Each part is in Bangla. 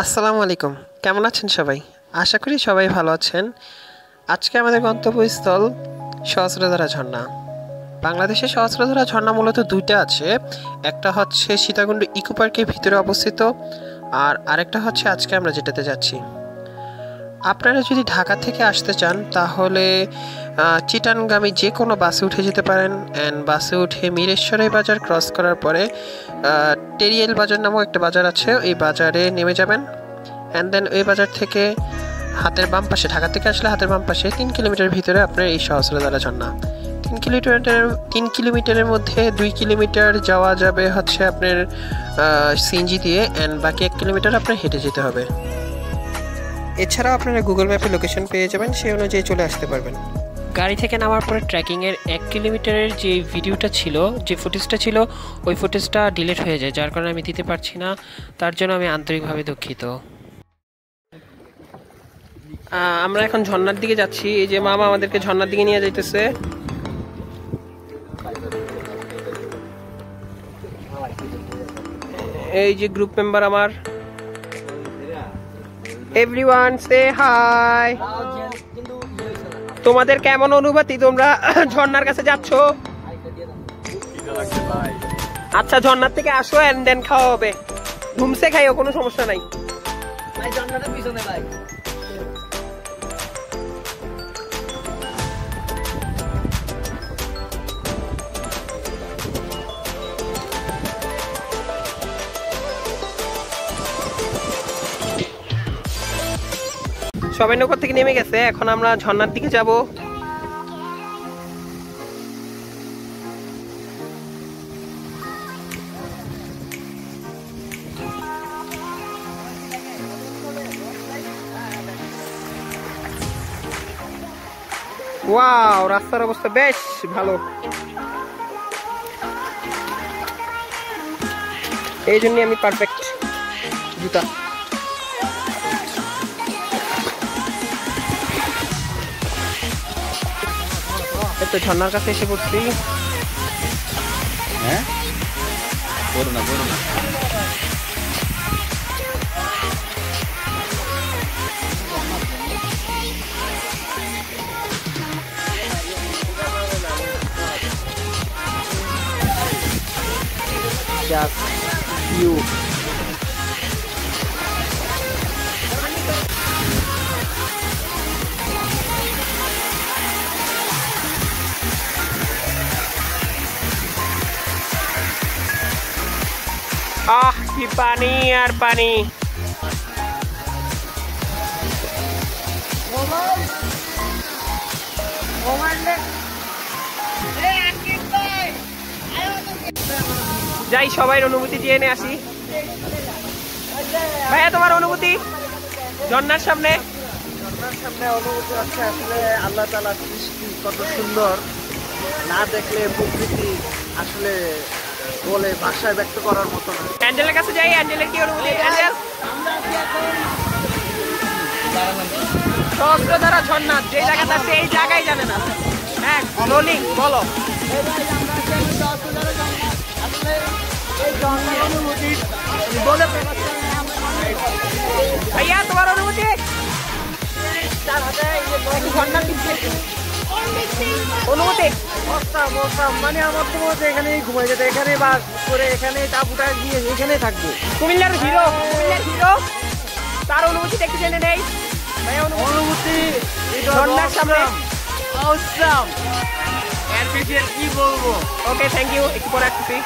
আসসালামু আলাইকুম, কেমন আছেন সবাই? আশা করি সবাই ভালো আছেন। আজকে আমাদের গন্তব্যস্থল সহস্রধারা ঝর্ণা। বাংলাদেশে সহস্রধারা ঝর্ণা মূলত দুইটা আছে। একটা হচ্ছে সীতাকুণ্ড ইকো পার্কের ভিতরে অবস্থিত, আর আরেকটা হচ্ছে আজকে আমরা যেটাতে যাচ্ছি। আপনারা যদি ঢাকা থেকে আসতে চান তাহলে চিটানগামী যে কোনো বাসে উঠে যেতে পারেন। অ্যান্ড বাসে উঠে মিরেশ্বরী বাজার ক্রস করার পরে টেরিয়েল বাজার নামক একটা বাজার আছে, ওই বাজারে নেমে যাবেন। অ্যান্ড দেন ওই বাজার থেকে হাতের বাম পাশে, ঢাকা থেকে আসলে হাতের বাম পাশে 3 কিলোমিটার ভিতরে আপনার এই সহস্রধারা ঝর্ণা। 3 কিলোমিটারের মধ্যে 2 কিলোমিটার যাওয়া যাবে হচ্ছে আপনার সিএনজি দিয়ে, অ্যান্ড বাকি 1 কিলোমিটার আপনার হেঁটে যেতে হবে। এছাড়াও আপনারা গুগল ম্যাপে লোকেশন পেয়ে যাবেন, সেই অনুযায়ী চলে আসতে পারবেন। গাড়ি থেকে নামার পরে ট্রেকিংয়ের 1 কিলোমিটারের যে ভিডিওটা ছিল, যে ফুটেজটা ছিল, ওই ফুটেজটা ডিলিট হয়ে যায়, যার কারণে আমি দিতে পারছি না। তার জন্য আমি আন্তরিকভাবে দুঃখিত। আমরা এখন ঝর্ণার দিকে যাচ্ছি। এই যে মামা আমাদেরকে ঝর্ণার দিকে নিয়ে যাইতেছে। এই যে গ্রুপ মেম্বার আমার। এভরিওয়ান সে হাই। তোমাদের কেমন অনুভূতি? তোমরা ঝর্ণার কাছে যাচ্ছ? আচ্ছা, ঝর্ণার থেকে আসো, এন্ড দেন খাওয়া হবে। ঘুমসে খাইও, কোনো সমস্যা নাই। সবাই নৌকা থেকে নেমে গেছে, এখন আমরা ঝর্ণার দিকে যাব। ওয়াও, রাস্তার অবস্থা বেশ ভালো। এই জন্য আমি পারফেক্ট জুতা। তো ঝর্ণার কাছে এসে পড়ছি। হ্যাঁ, বড় না বড় না। Just you. কি পানি আর পানি। যাই, সবাই অনুভূতি দিয়ে এনে আসি। ভাইয়া, তোমার অনুভূতি ঝর্ণার সামনে? ঝর্ণার সামনে অনুভূতি হচ্ছে আসলে আল্লাহ তাআলার সৃষ্টি কত সুন্দর, না দেখলে প্রকৃতি আসলে বলে ভাষায় ব্যক্ত করার মতো না। অ্যাঞ্জেলের কাছে যাই। অ্যাঞ্জেলের কি অনুভূতি? অ্যাঞ্জেল, সহস্রধারা ঝর্ণা যে জায়গাটা আছে, এই জায়গায় জানে না। হ্যাঁ, রোলিং বলো। ভাইয়া, তোমার অনুভূতি? অনুভূতি মানে আমার তো এখানেই ঘুমাই যেতে, এখানে বাস করে, এখানে টাপুটা গিয়ে এখানে থাকবো। কুমিল্লার হিরো, কুমিল্লার হিরো, তার অনুভূতি একটু জেনে নেই। ভাইয়া, অনুভূতি ঝর্ণার সামনে অসাম, এর বেশি আর কি বলবো। ওকে, থ্যাংক ইউ। একটু পরে আসছি।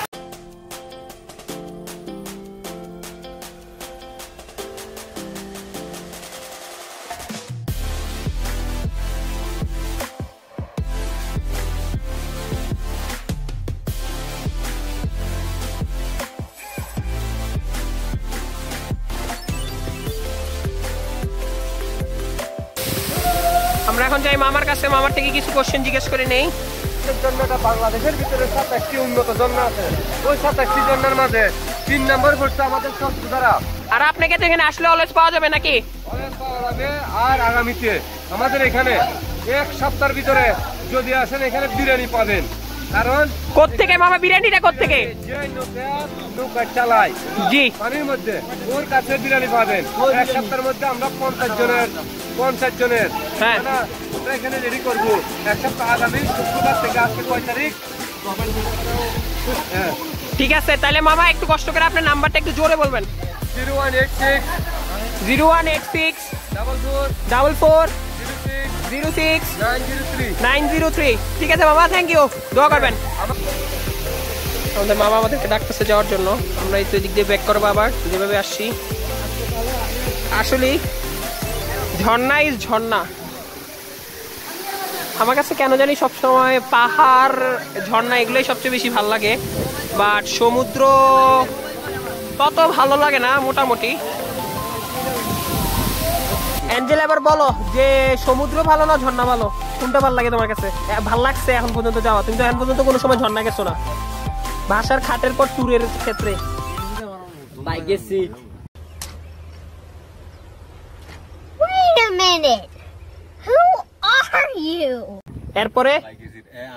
আমরা এখন যাই মামার কাছে, মামার থেকে কিছু কোশ্চেন জিজ্ঞেস করে নেই। ঝর্ণাটা বাংলাদেশের ভিতরে 27টি উন্নত ঝর্ণা আছে। ওই 27টি ঝর্ণার মাঝে 3 নম্বর পড়ছে আমাদের সহস্রধারা। আর আপনাকে তো এখানে আসলে অলওয়েজ পাওয়া যাবে নাকি? অলওয়েজ পাওয়া যাবে। আর আগামীতে আমাদের এখানে 1 সপ্তাহের ভিতরে যদি আসেন, এখানে বিরিয়ানি পাবেন। কারণ কোত্থেকে মামা বিরিয়ানিটা কোত্থেকে? যে নৌকা চালায় জি পানির মধ্যে ওর কাছে বিরিয়ানি পাবেন। এক সপ্তাহের মধ্যে আমরা 50 জনের হ্যাঁ আমরা এখানে রেডি করবো। এক সপ্তাহ আগামী শুক্রবার থেকে আজকে 6 তারিখ। হ্যাঁ ঠিক আছে, তাহলে মামা একটু কষ্ট করে আপনার নাম্বারটা একটু জোরে বলবেন। 0186 44 44 06 903। 903। ঠিক আছে মামা, থ্যাংক ইউ, দোয়া করবেন। আমাদের মামা আমাদেরকে ডাকতেছে যাওয়ার জন্য, আমরা এই তো দিক দিয়ে ব্যাক করবো আবার যেভাবে আসছি। আসলে ঝর্ণা ইজ ঝর্ণা। আমার কাছে কেন জানি সবসময় পাহাড় ঝর্ণা এগুলোই সবচেয়ে বেশি ভালো লাগে, বাট সমুদ্র তত ভালো লাগে না মোটামুটি। অ্যাঞ্জেল এবার বলো যে সমুদ্র ভালো না ঝর্ণা ভালো, কোনটা ভালো লাগে তোমার কাছে? ভালো লাগছে এখন পর্যন্ত যাওয়া? তুমি তো এখন পর্যন্ত কোনো সময় ঝর্ণা গেছো না, বাসার খাটের পর ট্যুরের ক্ষেত্রে। Wait a minute. Who are you? এরপরে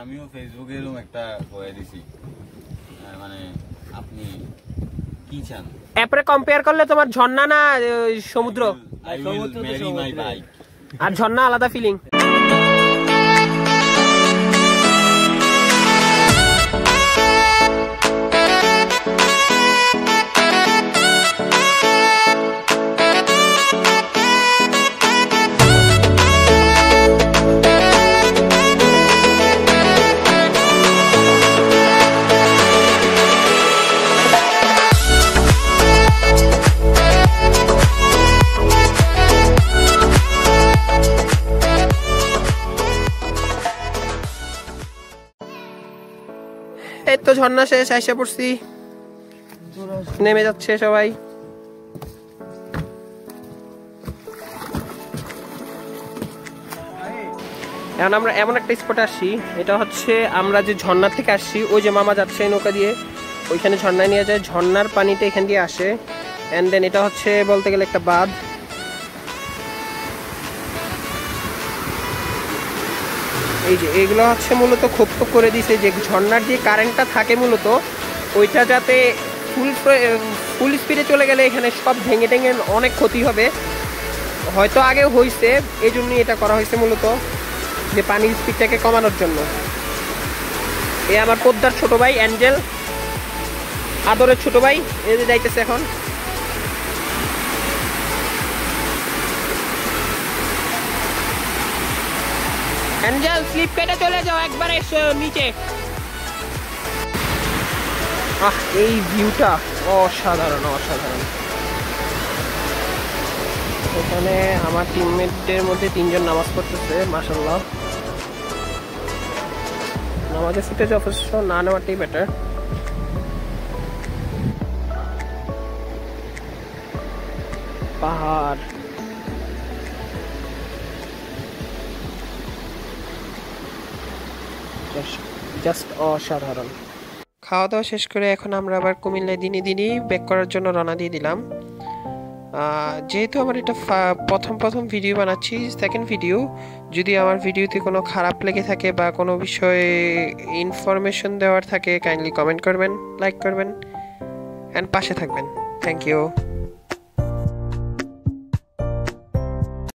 আমিও ফেসবুকে এরকম একটা করে দিছি, মানে আপনি কি চান। এরপরে কম্পেয়ার করলে তোমার ঝর্ণা না সমুদ্র? I will marry my bike. আর ঝর্ণা আলাদা ফিলিং। এই তো ঝর্ণা শেষ, আইসা পড়ছি, নেমে যাচ্ছে সবাই। এখন আমরা এমন একটা স্পটে আসছি, এটা হচ্ছে আমরা যে ঝর্ণার থেকে আসছি, ওই যে মামা যাচ্ছে নৌকা দিয়ে, ওইখানে ঝর্ণায় নিয়ে যায়, ঝর্ণার পানিটা এখান দিয়ে আসে। অ্যান্ড দেন এটা হচ্ছে বলতে গেলে একটা বাঁধ। এই যে এইগুলো হচ্ছে মূলত খোপ করে দিছে যে ঝর্ণার যে কারেন্টটা থাকে মূলত ওইটা যাতে ফুল স্পিডে চলে গেলে এখানে সব ভেঙে টেঙে অনেক ক্ষতি হবে, হয়তো আগে হয়েছে, এই জন্যই এটা করা হয়েছে মূলত, যে পানির স্পিডটাকে কমানোর জন্য। এ আমার পোদ্দার ছোট ভাই অ্যাঞ্জেল, আদরের ছোট ভাই, এই যে যাইতেছে এখন। অ্যাঞ্জেল স্লিপ কেটে চলে যাও একবারে নিচে। এই ভিউটা অসাধারণ অসাধারণ। এখানে আমার টিমমেটদের মধ্যে 3 জন নামাজ পড়তেছে, মাশাআল্লাহ। নামাজের ফুটেজ অবশ্য না নেওয়াটাই বেটার। পাহাড়, জাস্ট অসাধারণ। খাওয়া দাওয়া শেষ করে এখন আমরা আবার কুমিল্লায় দিনই ব্যাক করার জন্য রওনা দিয়ে দিলাম। যেহেতু আমার এটা প্রথম ভিডিও বানাচ্ছি, সেকেন্ড ভিডিও, যদি আমার ভিডিওতে কোনো খারাপ লেগে থাকে বা কোনো বিষয়ে ইনফরমেশন দেওয়ার থাকে, কাইন্ডলি কমেন্ট করবেন, লাইক করবেন অ্যান্ড পাশে থাকবেন। Thank you.